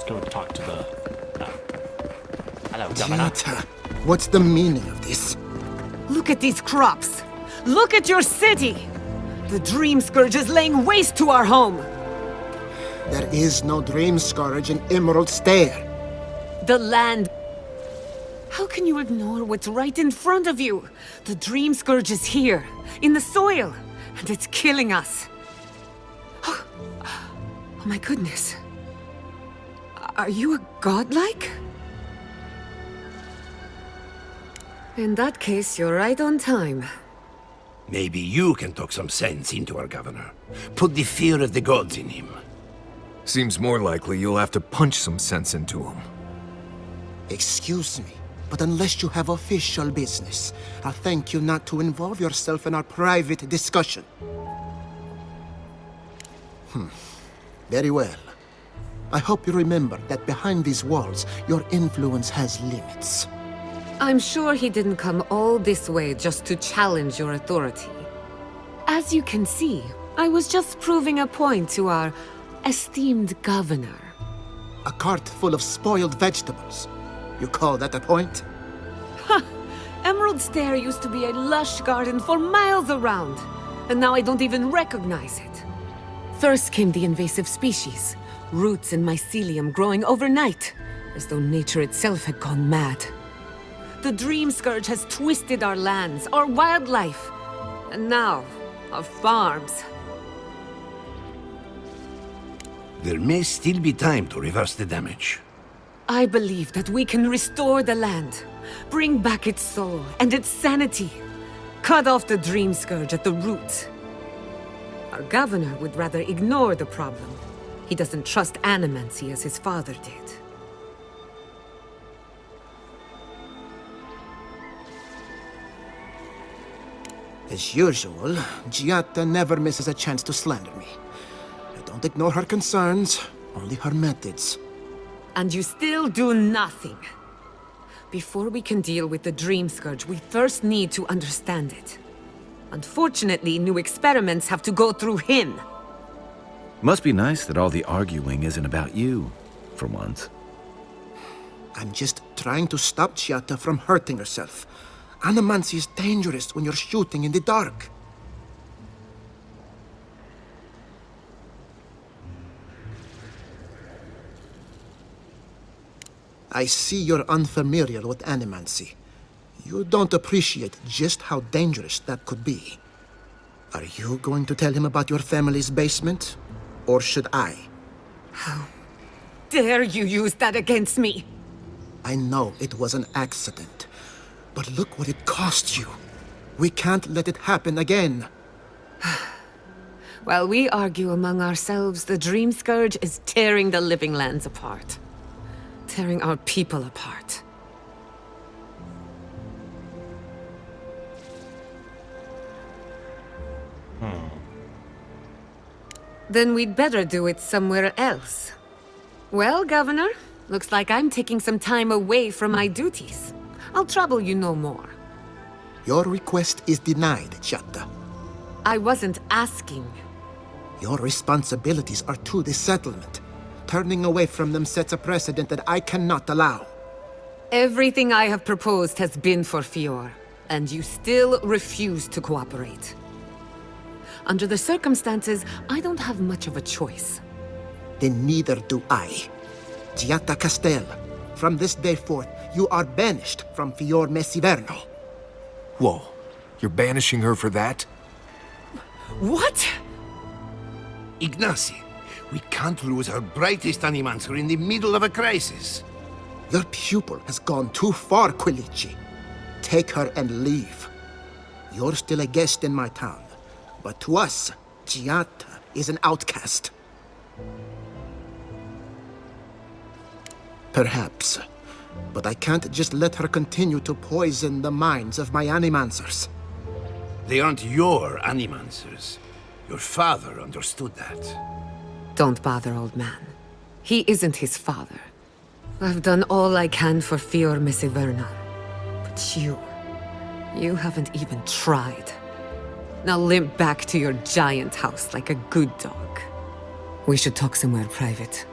go talk to the... hello, Governor. Giata, what's the meaning of this? Look at these crops! Look at your city! The Dreamscourge is laying waste to our home! There is no Dreamscourge in Emerald Stair. The land... How can you ignore what's right in front of you? The Dreamscourge is here, in the soil, and it's killing us. Oh my goodness. Are you a godlike? In that case, you're right on time. Maybe you can talk some sense into our governor. Put the fear of the gods in him. Seems more likely you'll have to punch some sense into him. Excuse me, but unless you have official business, I'll thank you not to involve yourself in our private discussion. Very well. I hope you remember that behind these walls, your influence has limits. I'm sure he didn't come all this way just to challenge your authority. As you can see, I was just proving a point to our esteemed governor. A cart full of spoiled vegetables. You call that a point? Emerald Stair used to be a lush garden for miles around, and now I don't even recognize it. First came the invasive species, roots and mycelium growing overnight, as though nature itself had gone mad. The Dreamscourge has twisted our lands, our wildlife, and now, our farms. There may still be time to reverse the damage. I believe that we can restore the land, bring back its soul and its sanity, cut off the Dreamscourge at the root. Our governor would rather ignore the problem. He doesn't trust Animancy as his father did. As usual, Giata never misses a chance to slander me. I don't ignore her concerns, only her methods. And you still do nothing. Before we can deal with the Dreamscourge, we first need to understand it. Unfortunately, new experiments have to go through him. Must be nice that all the arguing isn't about you, for once. I'm just trying to stop Giata from hurting herself. Animancy is dangerous when you're shooting in the dark. I see you're unfamiliar with Animancy. You don't appreciate just how dangerous that could be. Are you going to tell him about your family's basement? Or should I? How dare you use that against me? I know it was an accident, but look what it cost you. We can't let it happen again. While we argue among ourselves, the Dreamscourge is tearing the living lands apart. Tearing our people apart. Then we'd better do it somewhere else. Well, Governor, looks like I'm taking some time away from my duties. I'll trouble you no more. Your request is denied, Giata. I wasn't asking. Your responsibilities are to the settlement. Turning away from them sets a precedent that I cannot allow. Everything I have proposed has been for Fior, and you still refuse to cooperate. Under the circumstances, I don't have much of a choice. Then neither do I. Giata Castel, from this day forth, you are banished from Fior Messiverno. Whoa, you're banishing her for that? What? Ignacy, we can't lose our brightest Animancer in the middle of a crisis. Your pupil has gone too far, Quilici. Take her and leave. You're still a guest in my town. But to us, Giata is an outcast. Perhaps. But I can't just let her continue to poison the minds of my Animancers. They aren't your Animancers. Your father understood that. Don't bother, old man. He isn't his father. I've done all I can for Fior Messiverno. But you haven't even tried. Now limp back to your giant house like a good dog. We should talk somewhere private.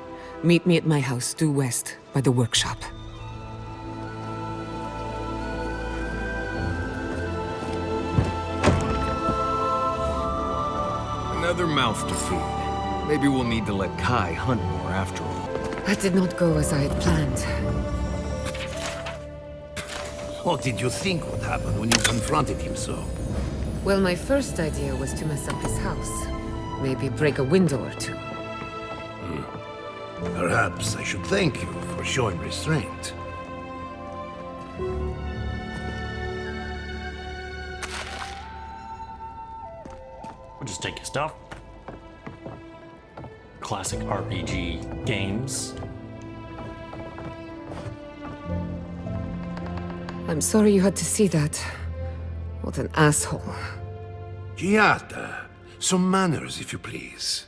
Meet me at my house due west, by the workshop. Another mouth to feed. Maybe we'll need to let Kai hunt more after all. That did not go as I had planned. What did you think would happen when you confronted him so? Well, my first idea was to mess up his house. Maybe break a window or two. Perhaps I should thank you for showing restraint. We'll just take your stuff. Classic RPG games. I'm sorry you had to see that. What an asshole. Giata, some manners, if you please.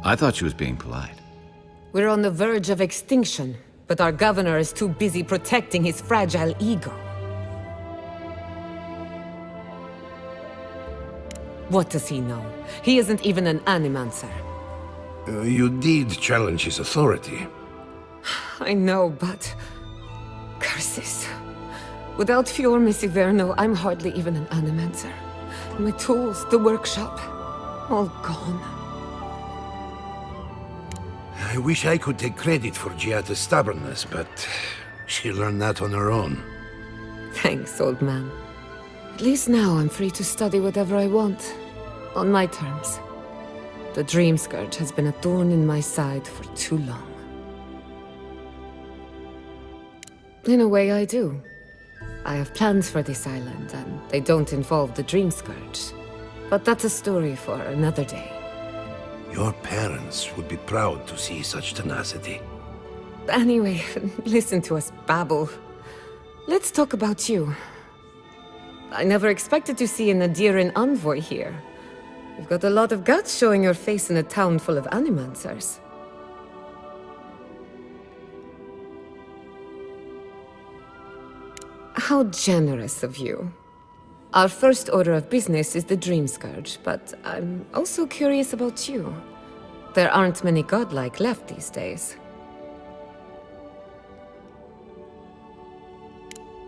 I thought she was being polite. We're on the verge of extinction, but our governor is too busy protecting his fragile ego. What does he know? He isn't even an Animancer. You did challenge his authority. I know, but... curses. Without Fior Missiverno, I'm hardly even an Animancer. My tools, the workshop, all gone. I wish I could take credit for Giata's stubbornness, but she learned that on her own. Thanks, old man. At least now I'm free to study whatever I want. On my terms. The Dreamscourge has been a thorn in my side for too long. In a way, I do. I have plans for this island, and they don't involve the Dreamscourge. But that's a story for another day. Your parents would be proud to see such tenacity. Anyway, listen to us babble. Let's talk about you. I never expected to see an Adiran envoy here. You've got a lot of guts showing your face in a town full of Animancers. How generous of you. Our first order of business is the Dreamscourge, but I'm also curious about you. There aren't many godlike left these days.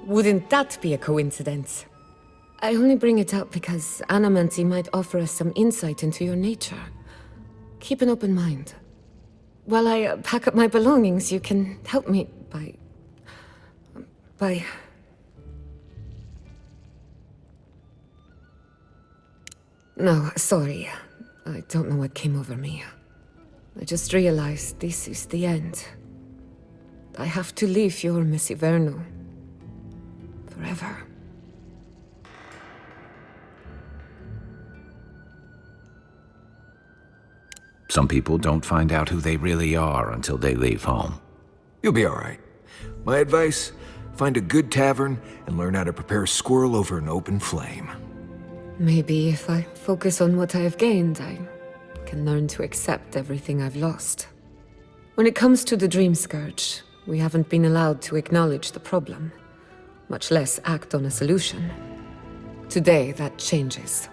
Wouldn't that be a coincidence? I only bring it up because Animancy might offer us some insight into your nature. Keep an open mind. While I pack up my belongings, you can help me by... No, sorry. I don't know what came over me. I just realized this is the end. I have to leave your Missiverno. Forever. Some people don't find out who they really are until they leave home. You'll be all right. My advice, find a good tavern and learn how to prepare squirrel over an open flame. Maybe if I focus on what I have gained, I can learn to accept everything I've lost. When it comes to the Dreamscourge, we haven't been allowed to acknowledge the problem, much less act on a solution. Today, that changes.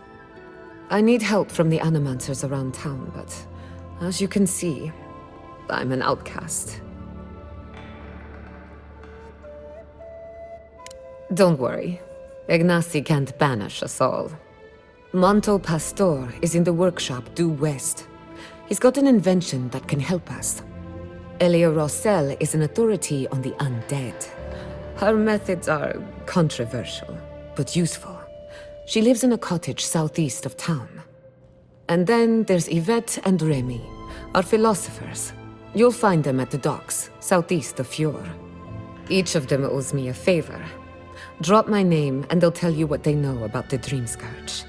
I need help from the Animancers around town, but as you can see, I'm an outcast. Don't worry. Ignacy can't banish us all. Manto Pastor is in the workshop due west. He's got an invention that can help us. Elia Rossell is an authority on the undead. Her methods are controversial, but useful. She lives in a cottage southeast of town. And then there's Yvette and Remy, our philosophers. You'll find them at the docks, southeast of Fior. Each of them owes me a favor. Drop my name and they'll tell you what they know about the Dreamscourge.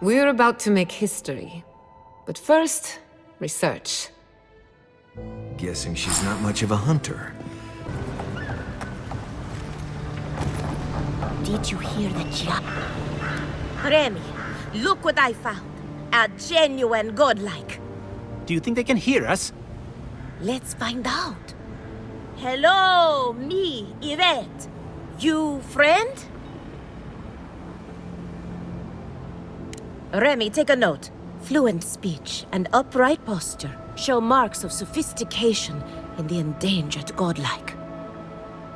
We're about to make history. But first, research. Guessing she's not much of a hunter. Did you hear the chat? Remy, look what I found. A genuine godlike. Do you think they can hear us? Let's find out. Hello, me, Yvette. You friend? Remy, take a note. Fluent speech and upright posture. show marks of sophistication in the endangered godlike.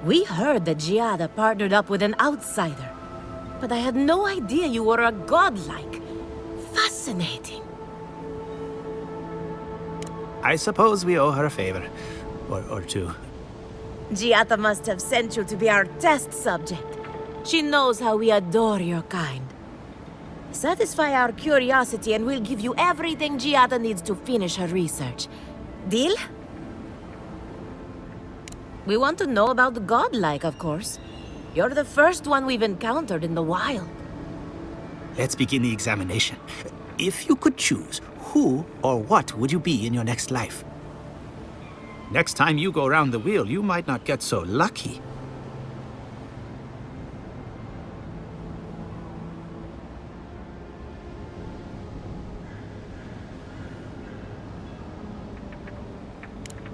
We heard that Giada partnered up with an outsider, but I had no idea you were a godlike. Fascinating. I suppose we owe her a favor. Or two. Giada must have sent you to be our test subject. She knows how we adore your kind. Satisfy our curiosity and we'll give you everything Giada needs to finish her research. Deal? We want to know about the godlike, of course. You're the first one we've encountered in the wild. Let's begin the examination. If you could choose, who or what would you be in your next life? Next time you go around the wheel, you might not get so lucky.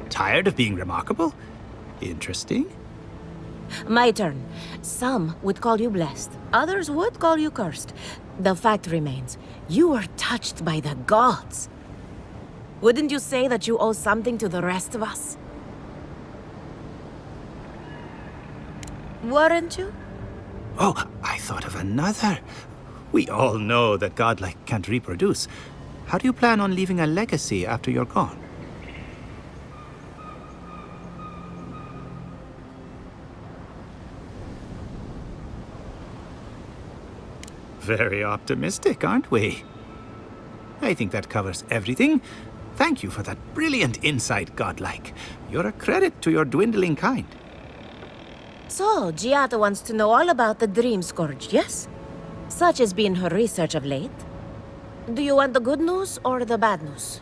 Tired of being remarkable? Interesting. My turn. Some would call you blessed. Others would call you cursed. The fact remains, you were touched by the gods. Wouldn't you say that you owe something to the rest of us? Weren't you? Oh, I thought of another. We all know that godlike can't reproduce. How do you plan on leaving a legacy after you're gone? Very optimistic, aren't we? I think that covers everything. Thank you for that brilliant insight, godlike. You're a credit to your dwindling kind. So, Giada wants to know all about the Dreamscourge, yes? Such has been her research of late. Do you want the good news or the bad news?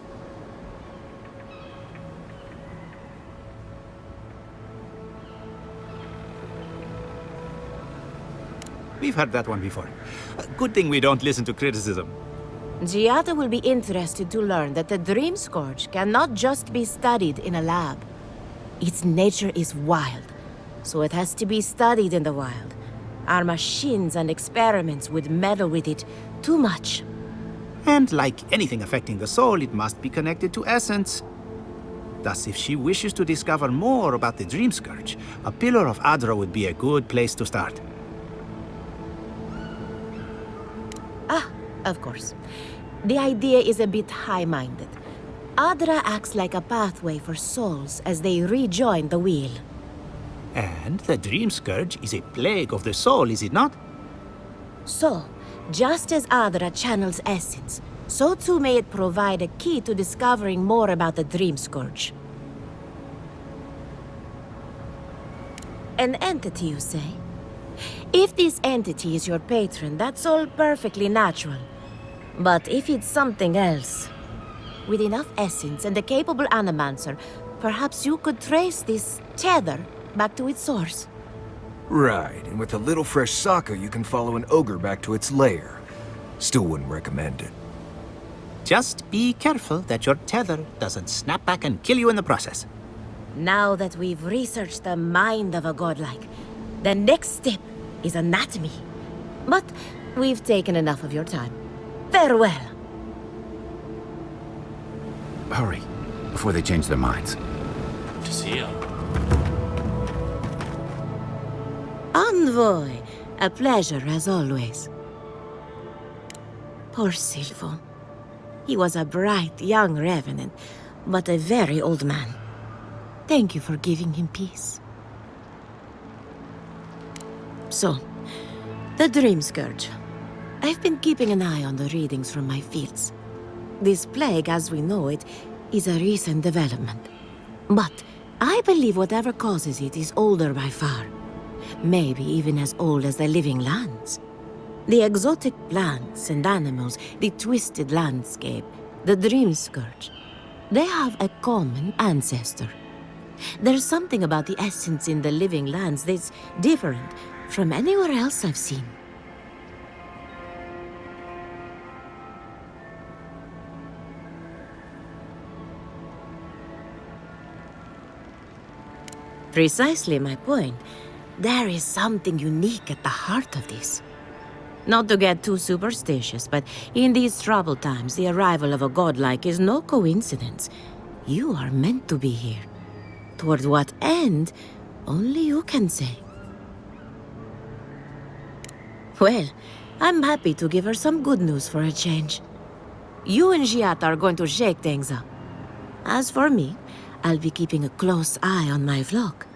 We've heard that one before. Good thing we don't listen to criticism. Giada will be interested to learn that the Dreamscourge cannot just be studied in a lab. Its nature is wild, so it has to be studied in the wild. Our machines and experiments would meddle with it too much. And like anything affecting the soul, it must be connected to essence. Thus, if she wishes to discover more about the Dreamscourge, a Pillar of Adra would be a good place to start. Of course. The idea is a bit high-minded. Adra acts like a pathway for souls as they rejoin the wheel. And the Dreamscourge is a plague of the soul, is it not? So, just as Adra channels essence, so too may it provide a key to discovering more about the Dreamscourge. An entity, you say? If this entity is your patron, that's all perfectly natural. But if it's something else, with enough essence and a capable Animancer, perhaps you could trace this tether back to its source. Right, and with a little fresh soccer, you can follow an ogre back to its lair. Still wouldn't recommend it. Just be careful that your tether doesn't snap back and kill you in the process. Now that we've researched the mind of a godlike, the next step is anatomy. But we've taken enough of your time. Farewell. Hurry, before they change their minds. Good to see you. Envoy, a pleasure as always. Poor Silvo. He was a bright young revenant, but a very old man. Thank you for giving him peace. So, the Dreamscourge. I've been keeping an eye on the readings from my fields. This plague, as we know it, is a recent development. But I believe whatever causes it is older by far. Maybe even as old as the living lands. The exotic plants and animals, the twisted landscape, the Dreamscourge. They have a common ancestor. There's something about the essence in the living lands that's different from anywhere else I've seen. Precisely my point. There is something unique at the heart of this. Not to get too superstitious, but in these troubled times, the arrival of a godlike is no coincidence. You are meant to be here. Toward what end, only you can say. Well, I'm happy to give her some good news for a change. You and Giat are going to shake things up. As for me, I'll be keeping a close eye on my flock.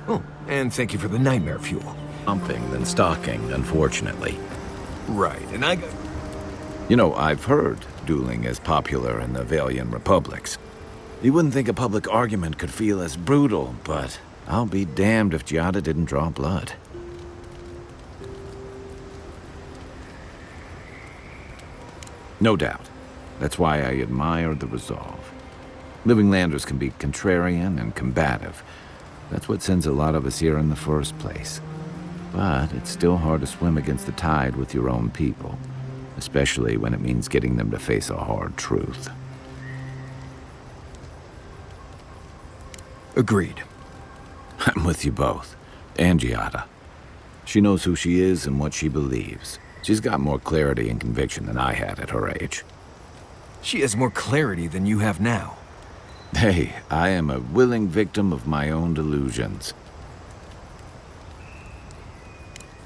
Oh, and thank you for the nightmare fuel. Pumping than stalking, unfortunately. Right, and I got... You know, I've heard dueling is popular in the Valian republics. You wouldn't think a public argument could feel as brutal, but I'll be damned if Giada didn't draw blood. No doubt. That's why I admire the resolve. Living Landers can be contrarian and combative. That's what sends a lot of us here in the first place. But it's still hard to swim against the tide with your own people, especially when it means getting them to face a hard truth. Agreed. I'm with you both. And Giada. She knows who she is and what she believes. She's got more clarity and conviction than I had at her age. She has more clarity than you have now. Hey, I am a willing victim of my own delusions.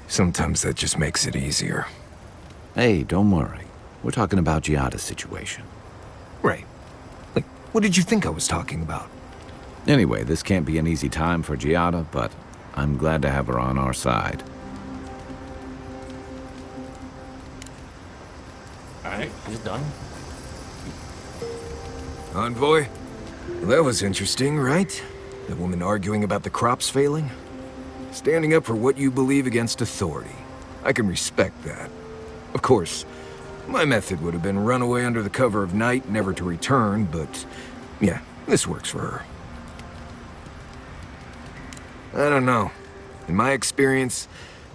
Sometimes that just makes it easier. Hey, don't worry. We're talking about Giada's situation. Right. Like, what did you think I was talking about? Anyway, this can't be an easy time for Giada, but I'm glad to have her on our side. Alright, he's done. Envoy? Well, that was interesting, right? The woman arguing about the crops failing? Standing up for what you believe against authority. I can respect that. Of course, my method would have been run away under the cover of night, never to return, but yeah, this works for her. I don't know. In my experience,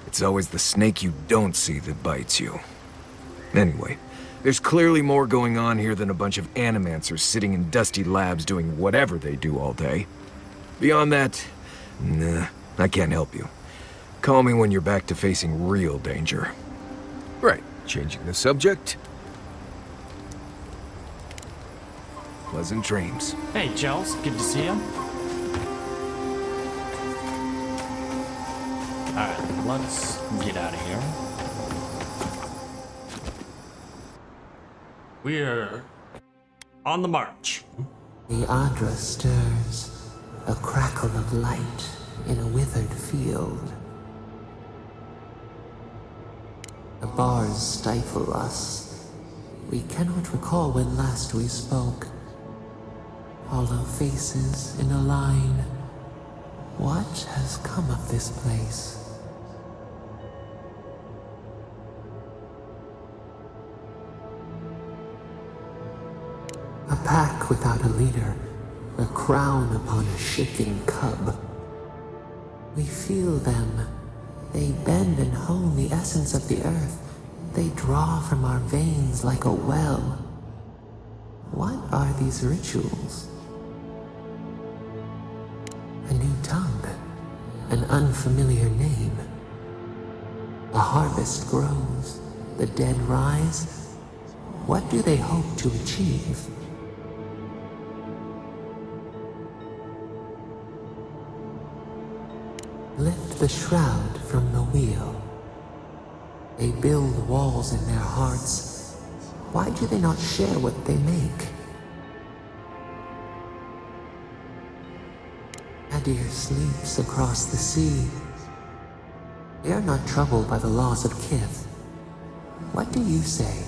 it's always the snake you don't see that bites you. Anyway, there's clearly more going on here than a bunch of animancers sitting in dusty labs doing whatever they do all day. Beyond that, nah, I can't help you. Call me when you're back to facing real danger. Right, changing the subject. Pleasant dreams. Hey, Chels, good to see you. Alright, let's get out of here. We're on the march. The Adra stirs, a crackle of light in a withered field. The bars stifle us. We cannot recall when last we spoke. Hollow faces in a line. What has come of this place? A pack without a leader, a crown upon a shaking cub. We feel them. They bend and hone the essence of the earth. They draw from our veins like a well. What are these rituals? A new tongue, an unfamiliar name. A harvest grows, the dead rise. What do they hope to achieve? Lift the shroud from the wheel. They build walls in their hearts. Why do they not share what they make? Adir sleeps across the sea. They are not troubled by the loss of kith. What do you say?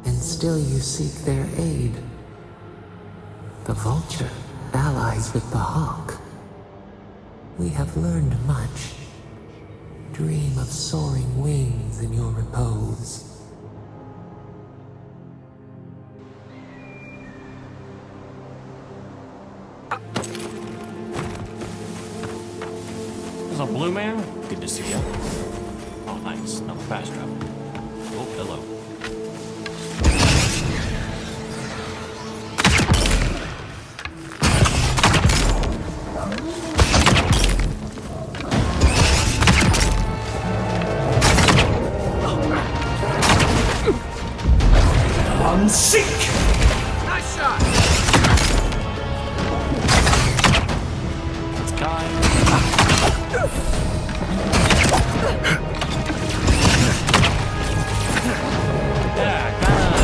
And still you seek their aid. The vulture allies with the hawk. We have learned much. Dream of soaring wings in your repose. There's a blue man. Good to see you. Oh, nice. No fast travel. Oh, hello. Nice shot!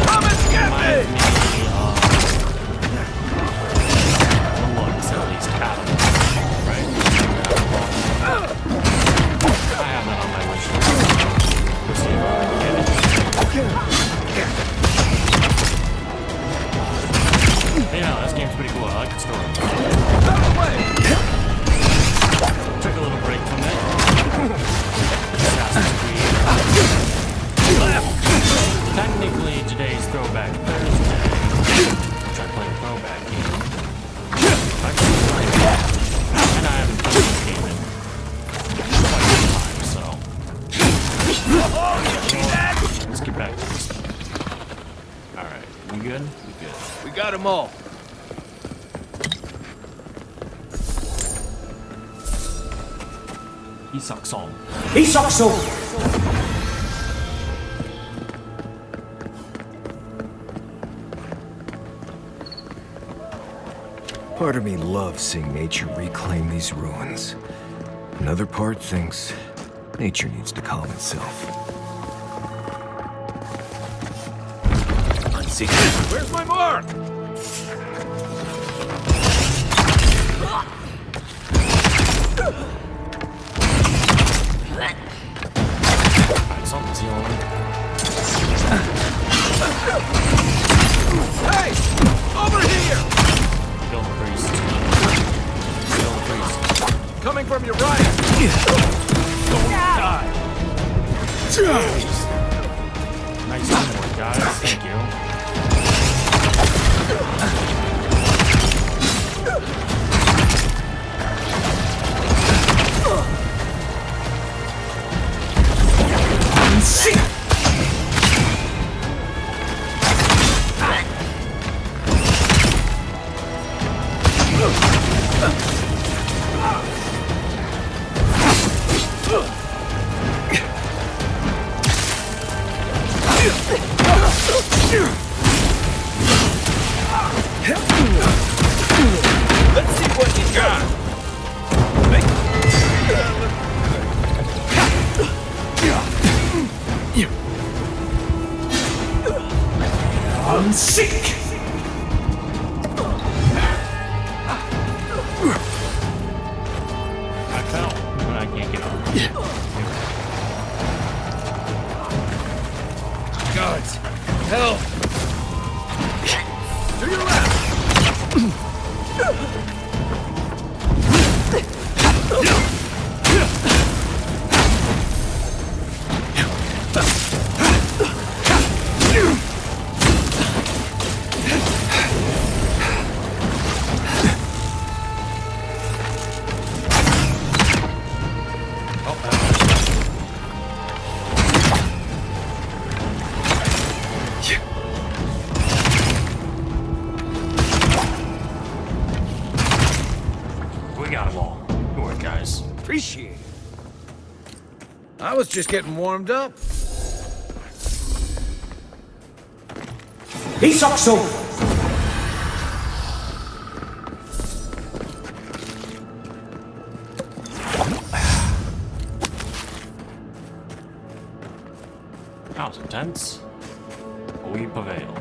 Come and get me! This game's pretty cool. I like the story. Took a little break from it. Assassin's Creed. Technically, today's Throwback Thursday. Try to play a throwback game. And I haven't played this game in quite some time, so. Let's get back to this stuff. Alright, we good? We good. We got them all. Isakson. Part of me loves seeing nature reclaim these ruins. Another part thinks nature needs to calm itself. Where's my mark? Something's yelling. Hey! Over here! Kill the priest. Kill the priest. Coming from your right! Don't die! Nice teamwork, guys. Thank you. Let's see what you got! I'm sick! I fell, but I can't get up. Gods! Help! To your left! We got them all. Good work, guys. Appreciate it. I was just getting warmed up. Isakson! That was intense. We prevailed.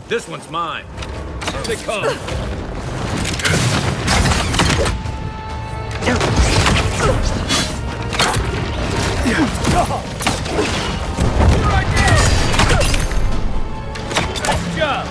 This one's mine. Here they come. Nice job.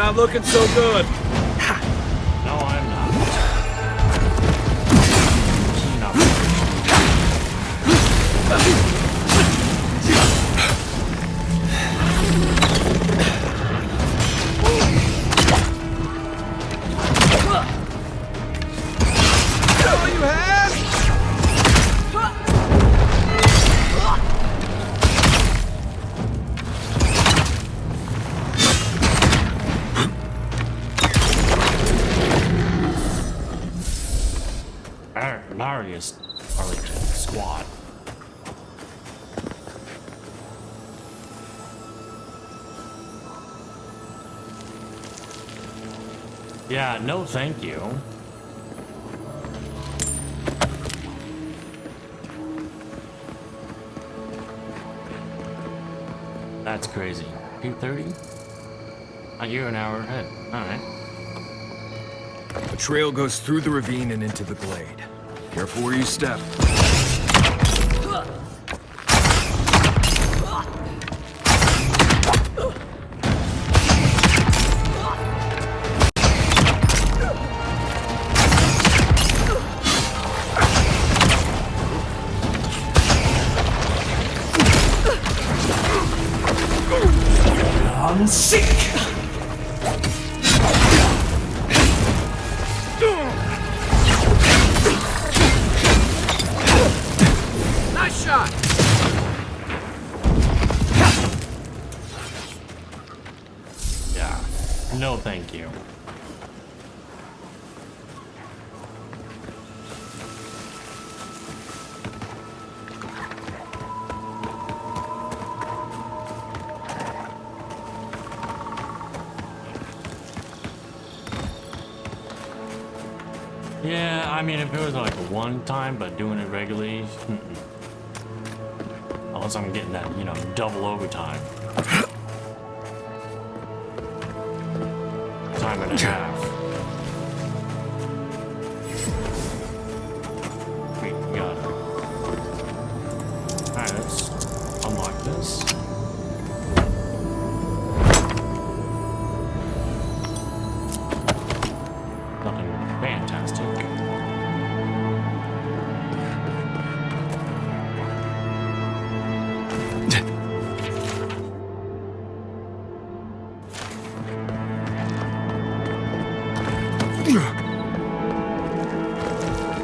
not looking so good. No, I'm not. Keen operation. All you had? Thaurius Arlington squad. Yeah, no thank you. That's crazy. 2:30? You're an hour ahead. Alright. The trail goes through the ravine and into the glade. Careful where you step. I'm sick! Nice shot! Yeah. No thank you. Yeah, I mean, if it was like a one time, but doing it regularly, unless I'm getting that, you know, double overtime. Time and a half. We got it. Alright, let's unlock this. Nothing fantastic.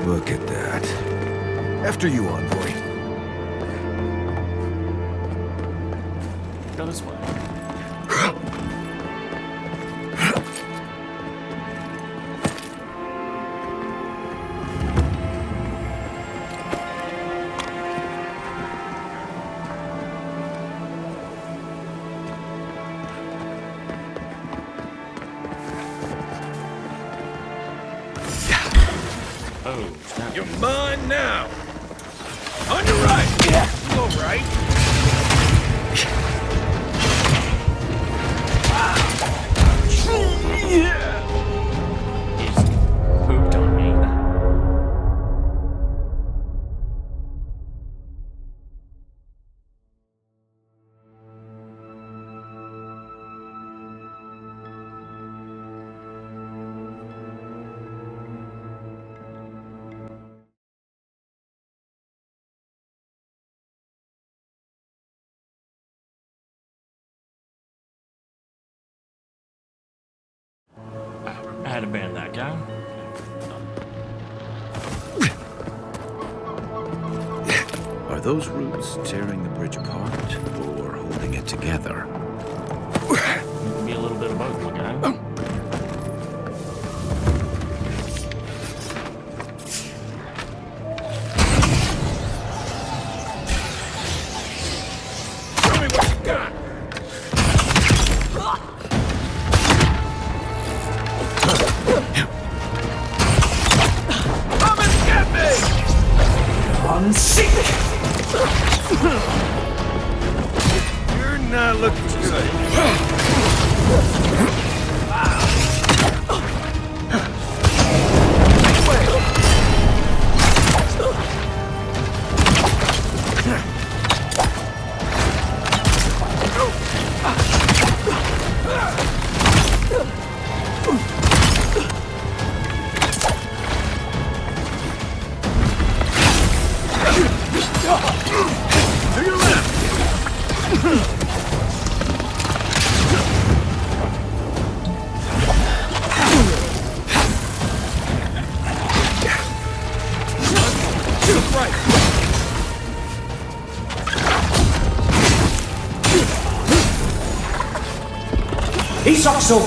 Look at that. After you, envoy. Go this way. Oh, snap. You're mine now. On your right. Yeah. You all right? He's pooped on me. I had to ban that guy. Are those roots tearing the bridge apart or holding it together? It can be a little bit of both, my guy. Show me what you got. Come and get me! I'm sick! You're not looking good. Saxo!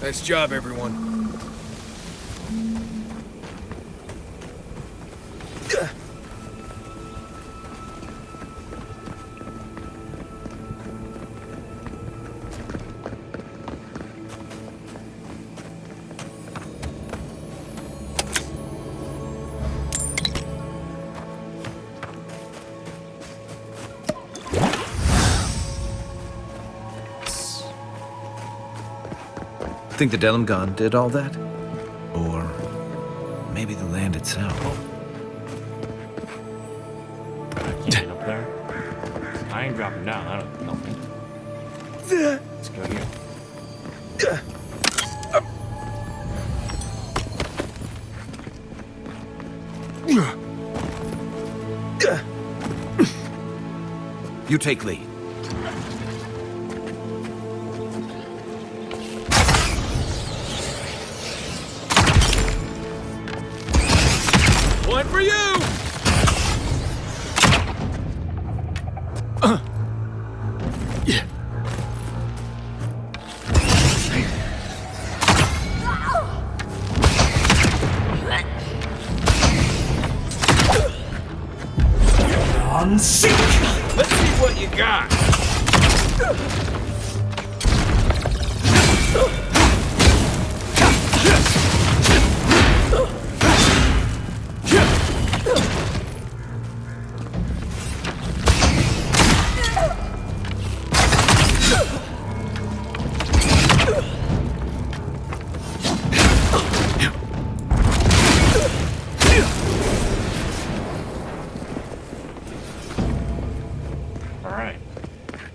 Nice job, everyone. Think the Delimgon did all that? Or maybe the land itself? I can't get up there. I ain't dropping down. That'll help me. Let's go here. You take lead. One for you! Animancy! Let's see what you got.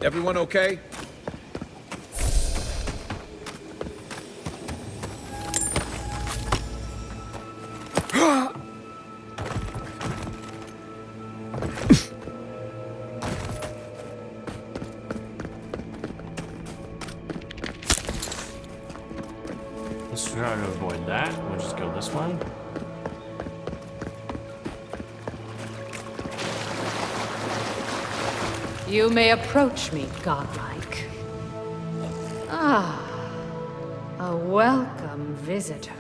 Everyone okay? Let's try to avoid that. We'll just go this way. You may approach me, godlike. Ah, a welcome visitor.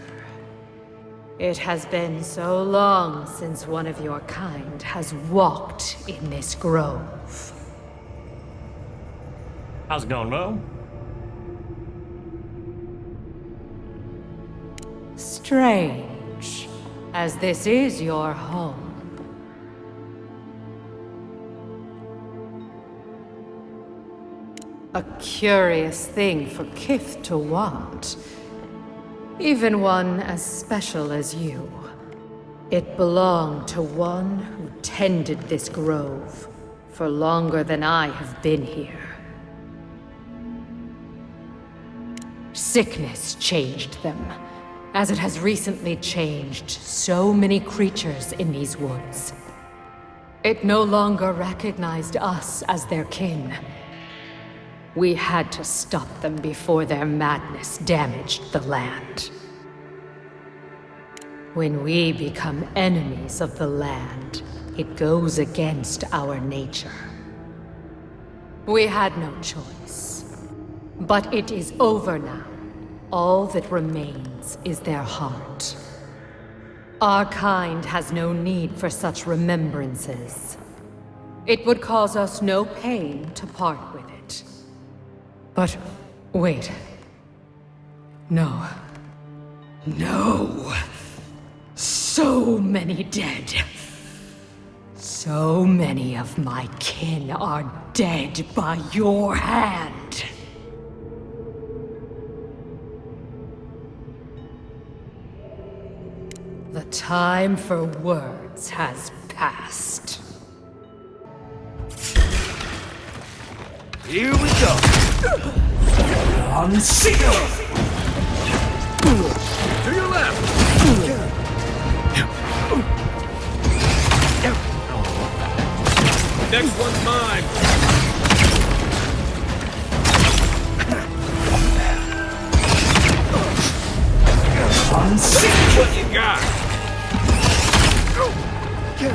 It has been so long since one of your kind has walked in this grove. How's it going, Mo? Strange, as this is your home. A curious thing for Kith to want. Even one as special as you. It belonged to one who tended this grove for longer than I have been here. Sickness changed them, as it has recently changed so many creatures in these woods. It no longer recognized us as their kin. We had to stop them before their madness damaged the land. When we become enemies of the land, it goes against our nature. We had no choice. But it is over now. All that remains is their heart. Our kind has no need for such remembrances. It would cause us no pain to part with it. But, wait. No. No! So many dead. So many of my kin are dead by your hand. The time for words has passed. Here we go! Animancy! To your left! Next one's mine! Animancy! What you got? This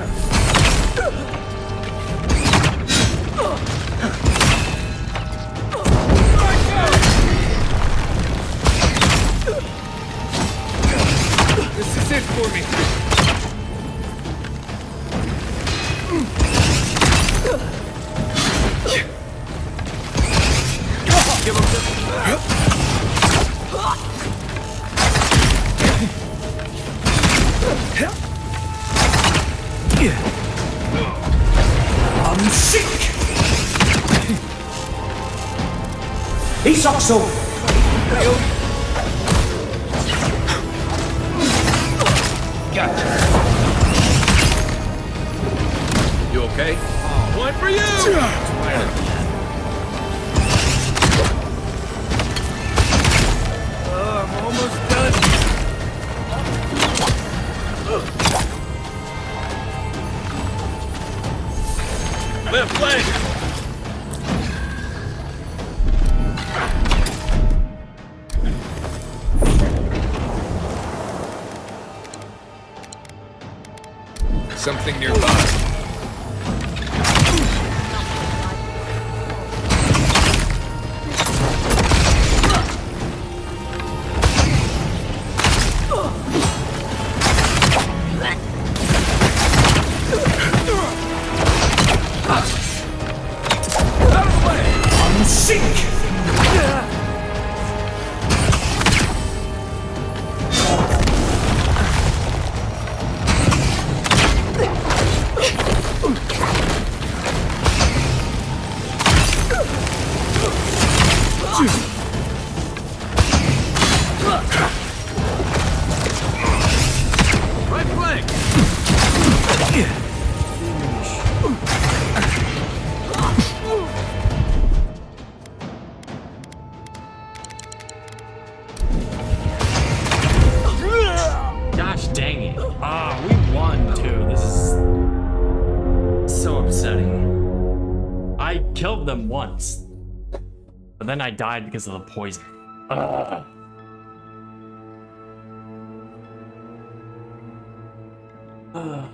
is it for me. Give him I'm sick! Isokso! Gotcha. You okay? One for you! I'm almost done. Left leg! Something nearby. I'm sick! Right flank! Gosh dang it. Ah, we won too. This is so upsetting. I killed them once, but then I died because of the poison. Ugh. Ugh.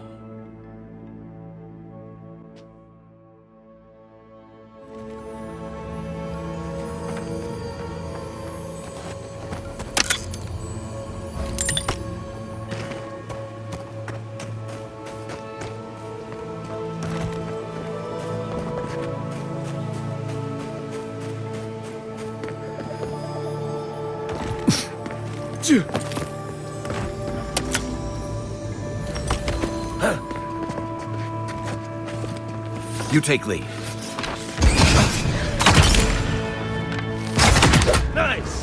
You take lead. Nice!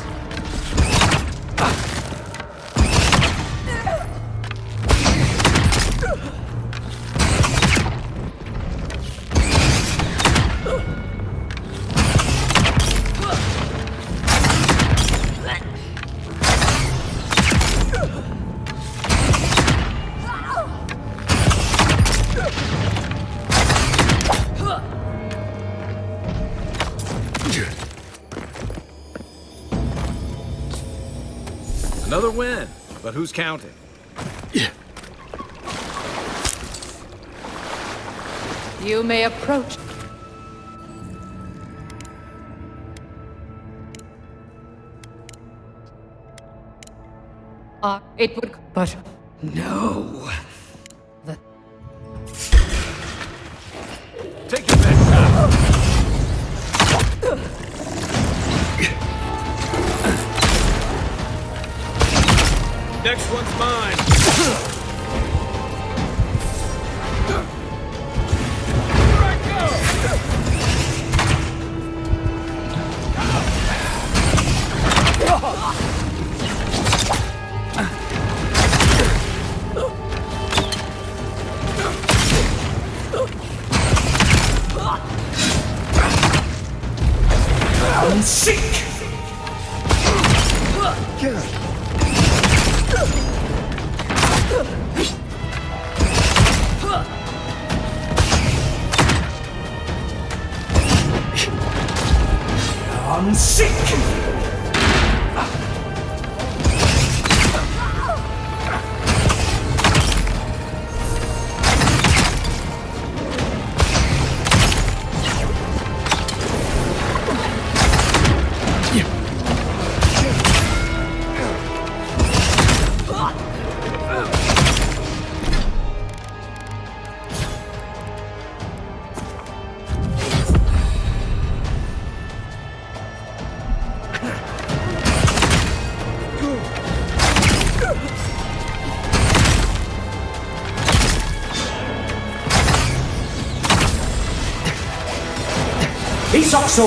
Another win, but who's counting? You may approach. It would, but no. Take your back now. Next one's mine. Here I I'm sick! I'm sick! He's also.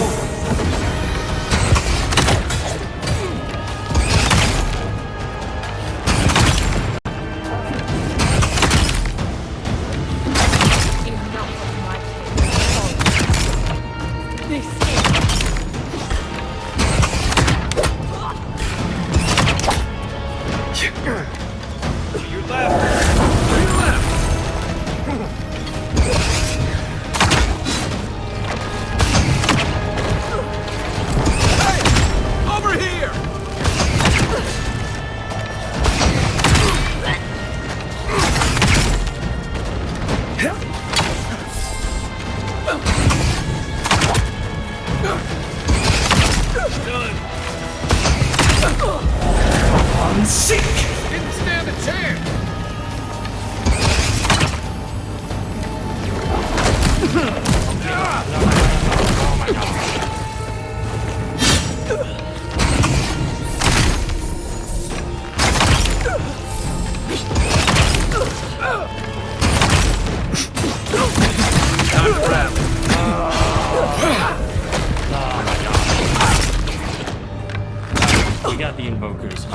We got the invokers.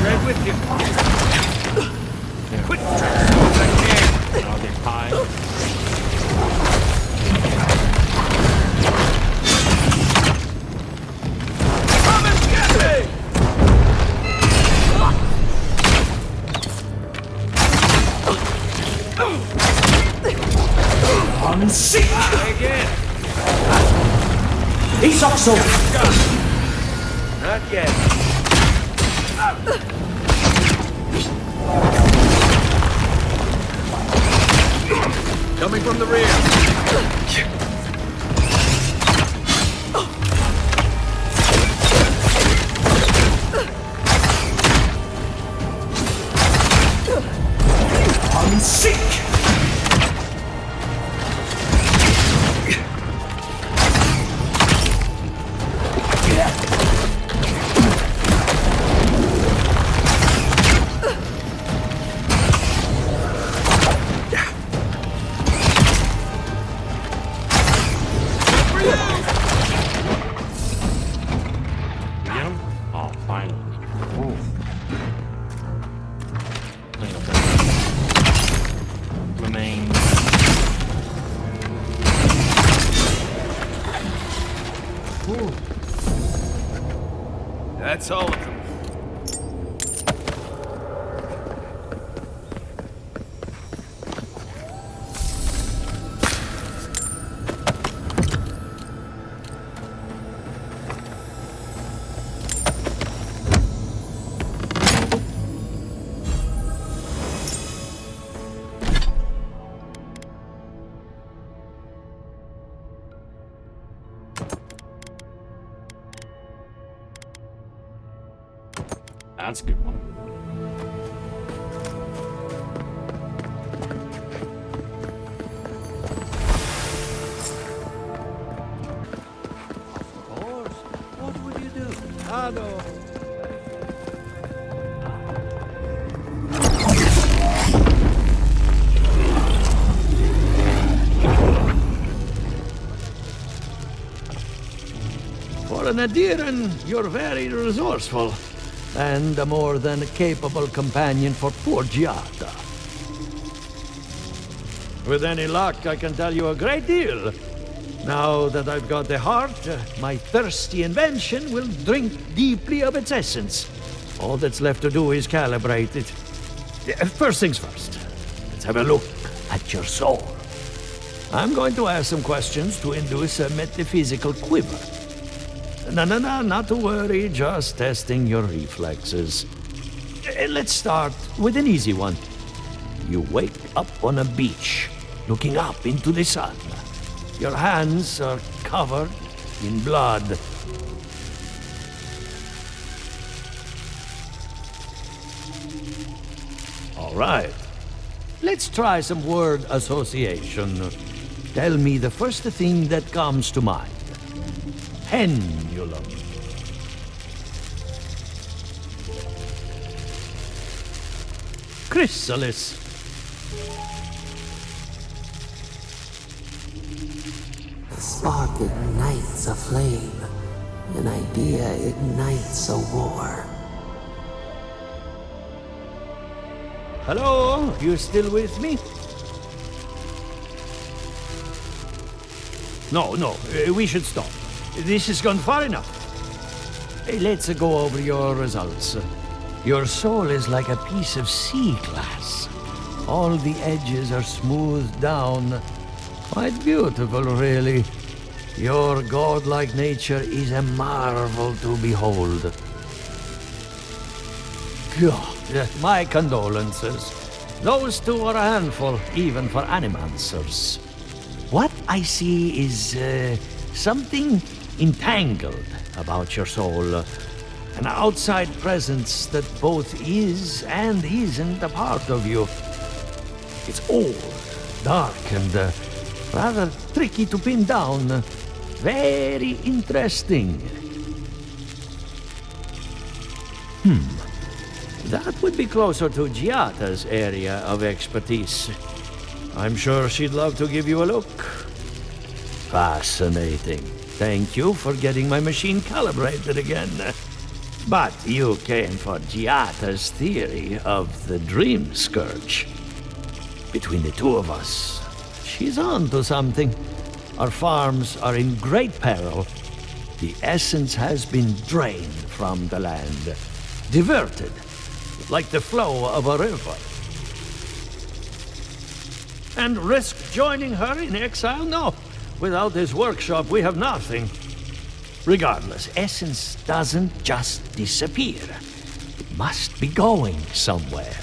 Right with you. Quick, I'll get high. come and get me! Unseek! Again. He's also. Not yet. Coming from the rear. Unseek! Get him? Oh, finally. Ooh. Clean up that remains. Ooh. That's all of them. That's a good one. Of course. What would you do? Ah, no. For an Adiran, you're very resourceful, and a more than capable companion for poor Giada. With any luck, I can tell you a great deal. Now that I've got the heart, my thirsty invention will drink deeply of its essence. All that's left to do is calibrate it. First things first, let's have a look at your soul. I'm going to ask some questions to induce a metaphysical quiver. No, not to worry, just testing your reflexes. Let's start with an easy one. You wake up on a beach, looking up into the sun. Your hands are covered in blood. All right. Let's try some word association. Tell me the first thing that comes to mind. Pendulum. Chrysalis. A spark ignites a flame. An idea ignites a war. Hello? You still with me? No, we should stop. This has gone far enough. Let's go over your results. Your soul is like a piece of sea glass. All the edges are smoothed down. Quite beautiful, really. Your godlike nature is a marvel to behold. God, my condolences. Those two are a handful, even for Animancers. What I see is something entangled about your soul. An outside presence that both is and isn't a part of you. It's old, dark, and rather tricky to pin down. Very interesting. That would be closer to Giata's area of expertise. I'm sure she'd love to give you a look. Fascinating. Thank you for getting my machine calibrated again. But you came for Giata's theory of the Dreamscourge. Between the two of us, she's on to something. Our farms are in great peril. The essence has been drained from the land, diverted, like the flow of a river. And risk joining her in exile? No. Without this workshop, we have nothing. Regardless, essence doesn't just disappear. It must be going somewhere.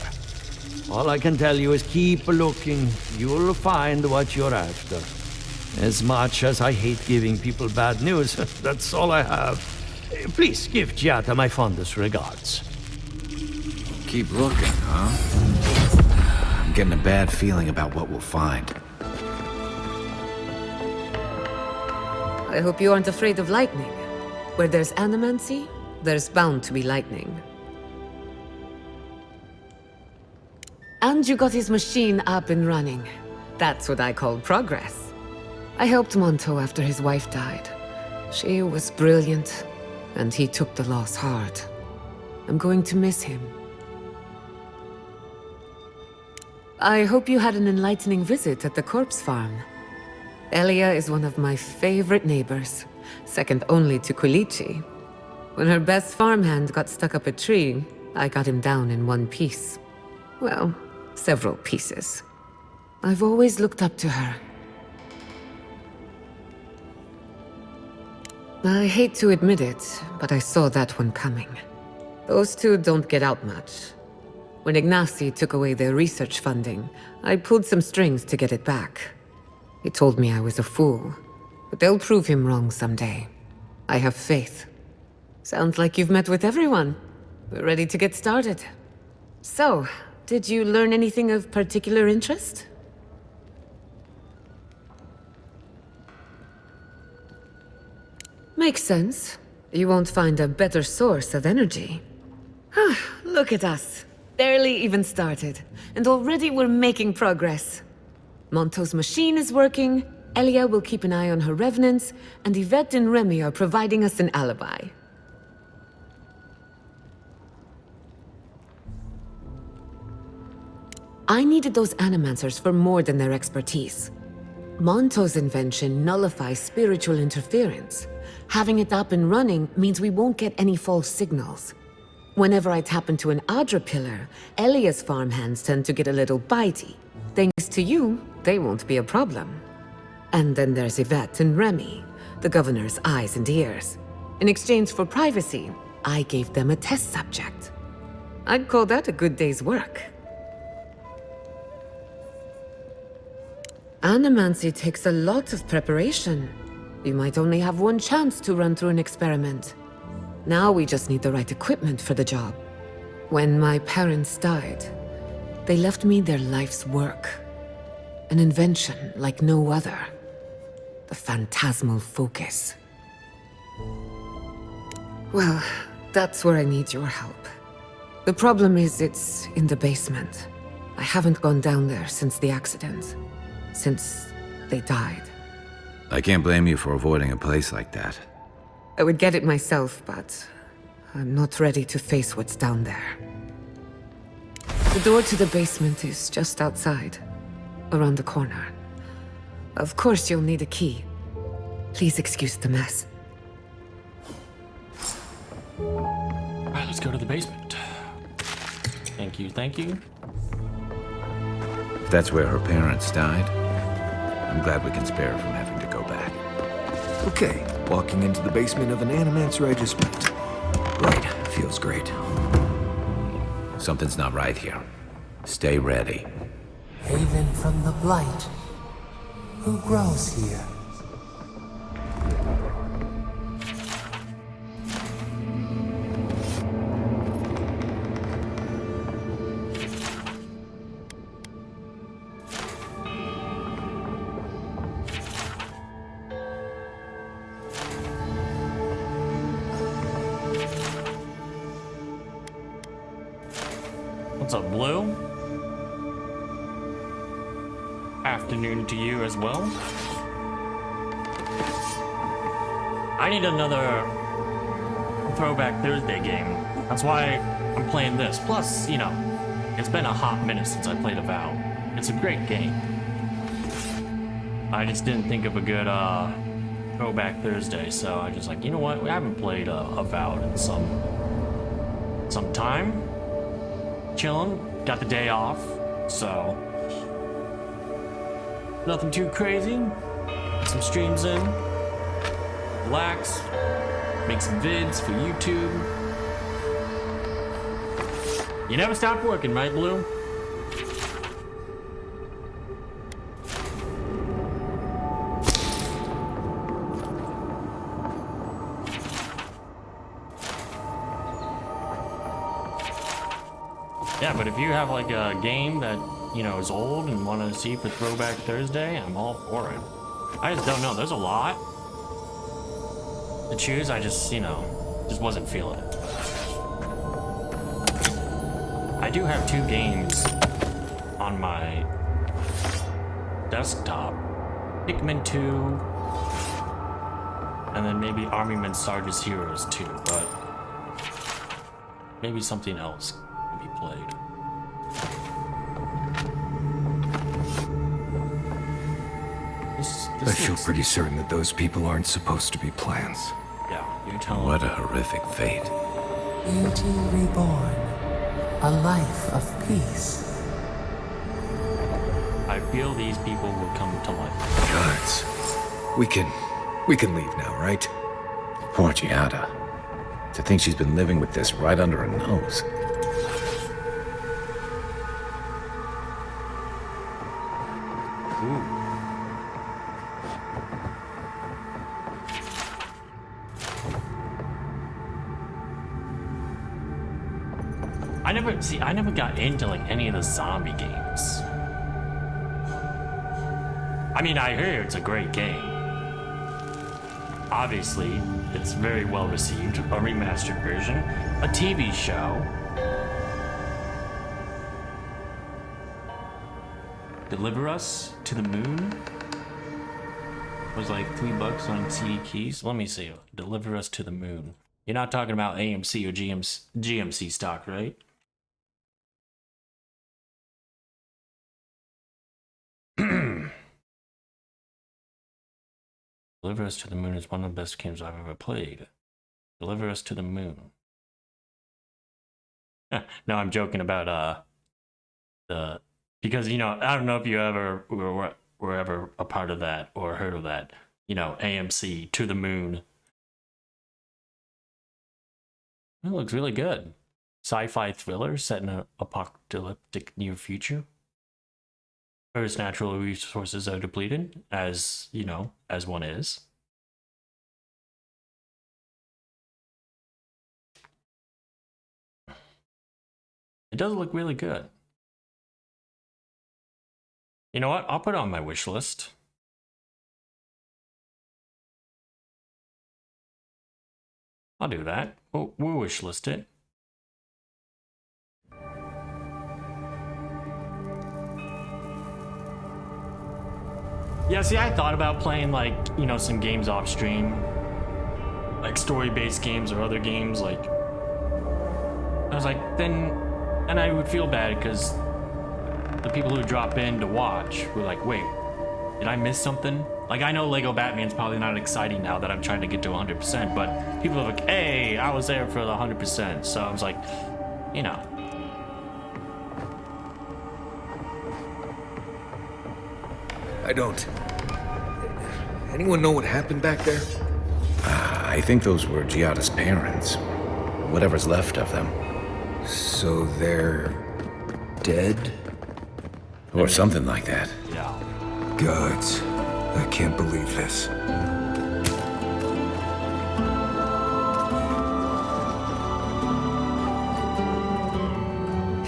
All I can tell you is keep looking. You'll find what you're after. As much as I hate giving people bad news, that's all I have. Please give Giata my fondest regards. Keep looking, huh? I'm getting a bad feeling about what we'll find. I hope you aren't afraid of lightning. Where there's Animancy, there's bound to be lightning. And you got his machine up and running. That's what I call progress. I helped Monto after his wife died. She was brilliant, and he took the loss hard. I'm going to miss him. I hope you had an enlightening visit at the corpse farm. Elia is one of my favorite neighbors, second only to Quilici. When her best farmhand got stuck up a tree, I got him down in one piece. Well, several pieces. I've always looked up to her. I hate to admit it, but I saw that one coming. Those two don't get out much. When Ignacy took away their research funding, I pulled some strings to get it back. He told me I was a fool, but they'll prove him wrong someday. I have faith. Sounds like you've met with everyone. We're ready to get started. So, did you learn anything of particular interest? Makes sense. You won't find a better source of energy. Look at us. Barely even started, and already we're making progress. Monto's machine is working, Elia will keep an eye on her revenants, and Yvette and Remy are providing us an alibi. I needed those Animancers for more than their expertise. Monto's invention nullifies spiritual interference. Having it up and running means we won't get any false signals. Whenever I tap into an Adra pillar, Elia's farmhands tend to get a little bitey. Thanks to you, they won't be a problem. And then there's Yvette and Remy, the governor's eyes and ears. In exchange for privacy, I gave them a test subject. I'd call that a good day's work. Animancy takes a lot of preparation. You might only have one chance to run through an experiment. Now we just need the right equipment for the job. When my parents died, they left me their life's work. An invention like no other. The phantasmal focus. Well, that's where I need your help. The problem is it's in the basement. I haven't gone down there since the accident. Since they died. I can't blame you for avoiding a place like that. I would get it myself, but I'm not ready to face what's down there. The door to the basement is just outside, around the corner. Of course you'll need a key. Please excuse the mess. Alright, let's go to the basement. Thank you, thank you. If that's where her parents died, I'm glad we can spare her from having to go back. Okay, walking into the basement of an Animancer I just met. Right, feels great. Something's not right here. Stay ready. Haven from the Blight. Who grows here? What's up, Blue? Afternoon to you as well. I need another Throwback Thursday game. That's why I'm playing this. Plus, you know, it's been a hot minute since I played Avowed. It's a great game. I just didn't think of a good Throwback Thursday, so I just like, you know what? We haven't played Avowed in some time. Chilling, got the day off, so nothing too crazy. Get some streams in, relax, make some vids for YouTube. You never stopped working, right, Blue? Yeah, but if you have like a game that, you know, is old and want to see for Throwback Thursday, I'm all for it. I just don't know. There's a lot to choose. I just, you know, just wasn't feeling it. I do have 2 games on my desktop. Pikmin 2, and then maybe Armament Sarge's Heroes 2, but maybe something else can be played. I feel pretty certain that those people aren't supposed to be plants. Yeah, you're telling What a horrific fate. Beauty reborn. A life of peace. I feel these people will come to life. Guards, we can leave now, right? Poor Giada. To think she's been living with this right under her nose. Ooh. I never got into like any of the zombie games. I mean, I hear it's a great game. Obviously, it's very well received, a remastered version, a TV show. Deliver Us to the Moon was like $3 on CD keys. Let me see. Deliver Us to the Moon. You're not talking about AMC or GMC stock, right? Deliver Us to the Moon is one of the best games I've ever played. Deliver Us to the Moon. No, I'm joking about because, you know, I don't know if you ever were ever a part of that or heard of that. You know, AMC to the Moon. It looks really good. Sci-fi thriller set in an apocalyptic near future. Earth's natural resources are depleted, as, you know, as one is. It does look really good. You know what? I'll put it on my wish list. I'll do that. We'll wish list it. Yeah, see, I thought about playing, like, you know, some games off stream. Like story-based games or other games, like... I was like, then I would feel bad because the people who drop in to watch were like, wait, did I miss something? Like, I know Lego Batman's probably not exciting now that I'm trying to get to 100%, but people are like, hey, I was there for the 100%. So I was like, you know. I don't. Anyone know what happened back there? I think those were Giada's parents. Whatever's left of them. So they're dead? Or something like that. Yeah. Gods, I can't believe this.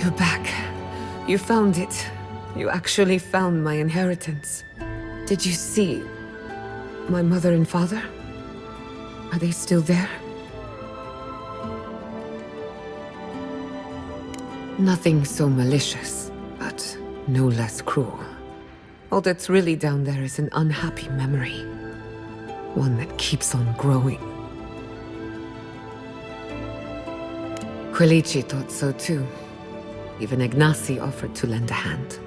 You're back. You found it. You actually found my inheritance. Did you see my mother and father? Are they still there? Nothing so malicious, but no less cruel. All that's really down there is an unhappy memory. One that keeps on growing. Quilici thought so too. Even Ignacy offered to lend a hand.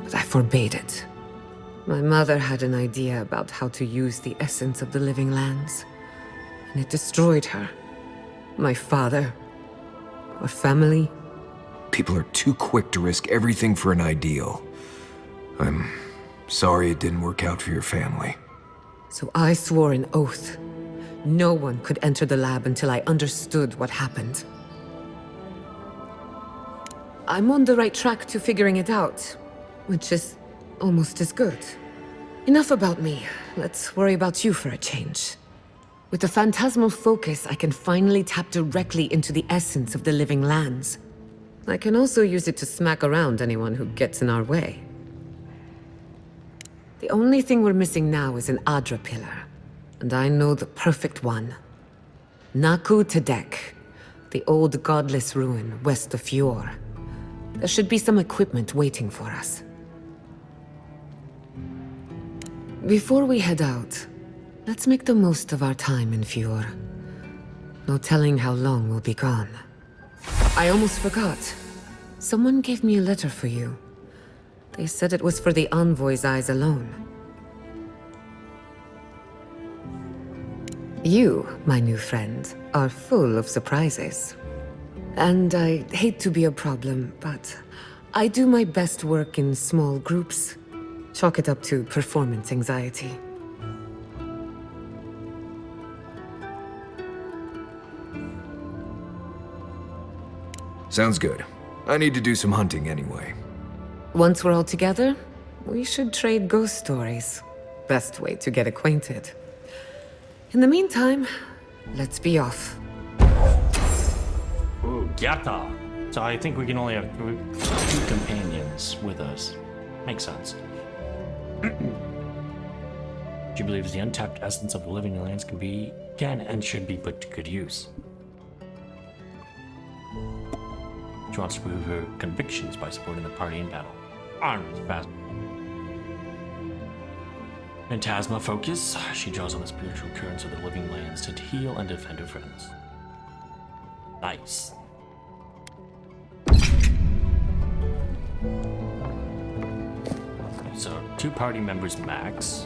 But I forbade it. My mother had an idea about how to use the essence of the living lands. And it destroyed her. My father. Our family. People are too quick to risk everything for an ideal. I'm sorry it didn't work out for your family. So I swore an oath. No one could enter the lab until I understood what happened. I'm on the right track to figuring it out, which is almost as good. Enough about me. Let's worry about you for a change. With the phantasmal focus, I can finally tap directly into the essence of the living lands. I can also use it to smack around anyone who gets in our way. The only thing we're missing now is an Adra pillar, and I know the perfect one. Naku Tedek, the old godless ruin west of Fior. There should be some equipment waiting for us. Before we head out, let's make the most of our time in Fior. No telling how long we'll be gone. I almost forgot. Someone gave me a letter for you. They said it was for the Envoy's eyes alone. You, my new friend, are full of surprises. And I hate to be a problem, but I do my best work in small groups. Chalk it up to performance anxiety. Sounds good. I need to do some hunting anyway. Once we're all together, we should trade ghost stories. Best way to get acquainted. In the meantime, let's be off. Ooh, Gyata. So I think we can only have two companions with us. Makes sense. She believes the untapped essence of the living lands can and should be put to good use. She wants to prove her convictions by supporting the party in battle. Arms fast. Phantasma focus. She draws on the spiritual currents of the living lands to heal and defend her friends. Nice. So, 2 party members max.